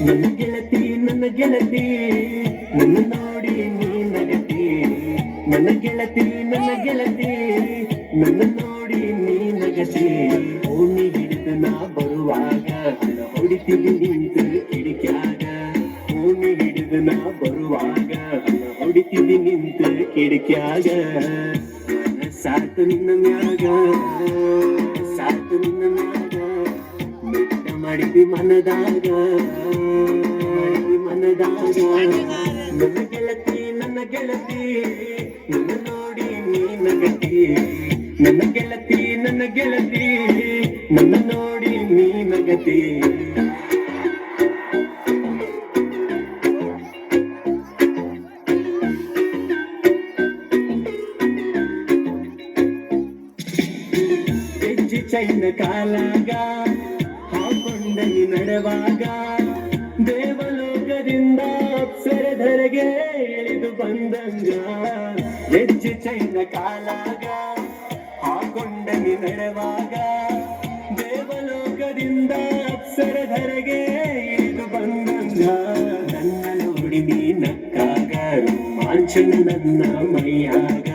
ನನ್ನ ಗೆಳತಿ ನನ್ನ ಗೆಳತಿ ನನ್ನ ನೋಡಿ ನೀ ನಗತಿ ನನ್ನ ಗೆಳತಿ ನನ್ನ ಗೆಳತಿ ನನ್ನ ನೋಡಿ ನೀ ನಗತಿ ಓಣಿ ಹಿಡಿದು ನಾ ಬರುವಾಗ ಹೊಡಿತೀವಿ ನಿಂತು ಕಿಡಿಕ್ಯಾಗ ಓಣಿ ಹಿಡಿದು ನಾ ಬರುವಾಗ ಹೊಡಿತೀವಿ ನಿಂತು ಕಿಡಿಕ್ಯಾಗ ಸಾತು ನಿನ್ನ ಮ್ಯಾಗ ಸಾತು ನಿನ್ನ ಮ್ಯಾಗ ಮೆಟ್ಟ ಮಾಡಿದ್ವಿ ಮನದಾಗ ನನ್ನ ಗೆಳತಿ ನನ್ನ ಗೆಳತಿ ನನ್ನ ನೋಡಿ ನೀ ನಗತಿ ನನ್ನ ಗೆಳತಿ ನನ್ನ ಗೆಳತಿ ನನ್ನ ನೋಡಿ ನೀ ನಗತಿ ಹೆಜ್ಜೆ ಚೈನ ಕಾಲಾಗ ಹಾಕೊಂಡ ನೀ ನಡೆವಾಗ ದೇವಲೋಕದಿಂದ ಅಪ್ಸರಧರೆಗೆ ಇಳಿದು ಬಂದಂಗ ಹೆಜ್ಜೆ ಚೈನ ಕಾಲಾಗ ಹಾಕೊಂಡ ನೀ ನಡೆವಾಗ ದೇವಲೋಕದಿಂದ ಅಪ್ಸರಧರೆಗೆ ಇಳಿದು ಬಂದಂಗ ನನ್ನ ನೋಡಿ ನೀ ನಕ್ಕಾಗ ರೋಮಾಂಚನ ನನ್ನ ಮೈಯಾಗ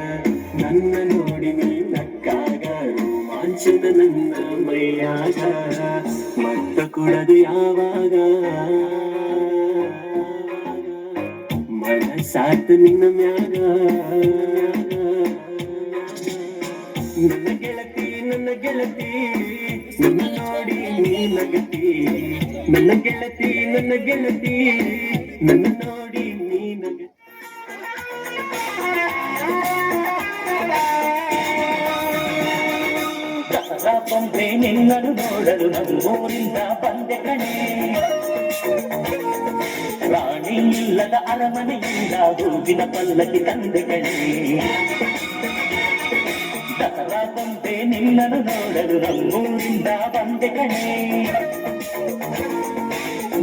ನನ್ನ ನೋಡಿ ನೀ ನಕ್ಕಾಗ ರೋಮಾಂಚನ ನನ್ನ ಮೈಯಾಗ ಮತ್ತ ಕುಡದು ಯಾವಾಗ ಮನಸಾತು ನಿನ್ನ ಮ್ಯಾಗ ನನ್ನ ಗೆಳತಿ ನನ್ನ ಗೆಳತಿ ನನ್ನ ನೋಡಿ ನೀ ನಗತಿ ನನ್ನ ಗೆಳತಿ ನನ್ನ ಗೆಳತಿ ನನ್ನ ನೋಡಿ ನೀ ನಗತಿ ಬಂದೆ ನಿನ್ನನ್ನು ನೋಡಲು ನಮ್ಮೂರಿಂದ ಬಂದೆ ಕಣೆ ರಾಣಿ ಇಲ್ಲದ ಅರಮನೆಯಿಂದ ಹೂವಿನ ಪಲ್ಲಕ್ಕಿ ತಂದೆ ಕಣೆ ದಸರಾ ಬಂದೆ ನಿನ್ನನ್ನು ನೋಡಲು ನಮ್ಮೂರಿಂದ ಬಂದೆ ಕಣೆ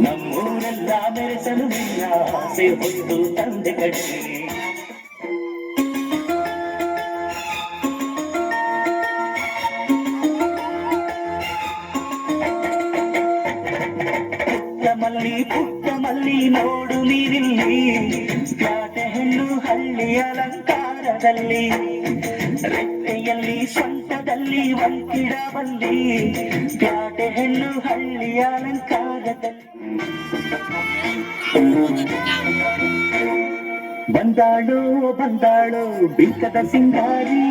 ನಮ್ಮೂರೆಲ್ಲ ಮೆರೆಸಲು ನಿನ್ನ ಆಸೆ ಹೊತ್ತು ತಂದೆ ಕಣೆ ಪುಟ್ಟ ಮಲ್ಲಿ ನೋಡು ನೀರಿಲ್ಲಿ ಪ್ಯಾಟೆ ಹೆಣ್ಣು ಹಳ್ಳಿ ಅಲಂಕಾರದಲ್ಲಿ ರೆಟ್ಟೆಯಲ್ಲಿ ಸೊಂಟದಲ್ಲಿ ಒಂಟಿಡಬಲ್ಲಿ ಪ್ಯಾಟೆ ಹೆಣ್ಣು ಹಳ್ಳಿ ಅಲಂಕಾರದಲ್ಲಿ ಬಂದಾಳು ಬಂದಾಳು ಬಿಂಕದ ಸಿಂಗಾರಿ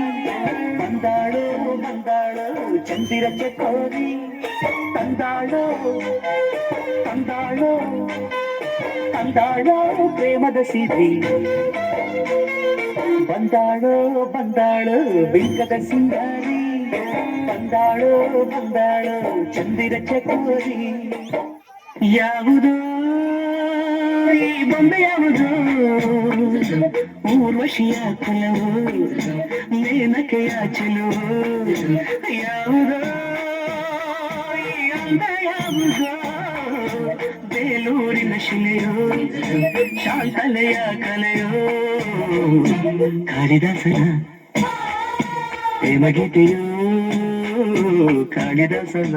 ಬಂದಾಳು ಬಂದಾಳು ಚಂದಿರ ಚಕೋರಿ ತಂದಾಳು ತಂದಾಳು ತಂದಾಳು ಪ್ರೇಮದ ಸಿರಿ ಬಂದಾಳು ಬಂದಾಳು ಬಿಂಕದ ಸಿಂಗಾರಿ ಬಂದಾಳು ಬಂದಾಳು ಚಂದಿರ ಚಕೋರಿ ಯಾವುದು ಈ ಬೊಂಬೆ ಯಾವುದು ಊರ್ವಶಿಯ ಕುಲವು ಮೇನಕೆಯ ಚೆಲುವು ಯಾವುದು ಈ ಅಂದ ಯಾವುದು ಬೇಲೂರಿನ ಶಿಲೆಯೋ ಶಾಂತಲೆಯ ಕಲೆಯೋ ಕಾಳಿದಾಸನ ಪ್ರೇಮಗೀತೆಯೋ ಕಾಳಿದಾಸನ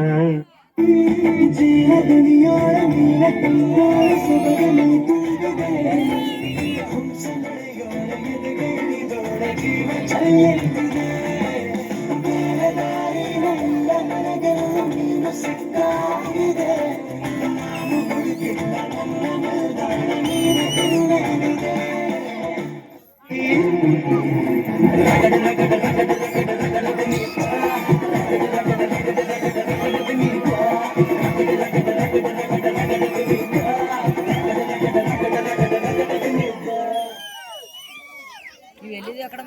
ఎక్కడ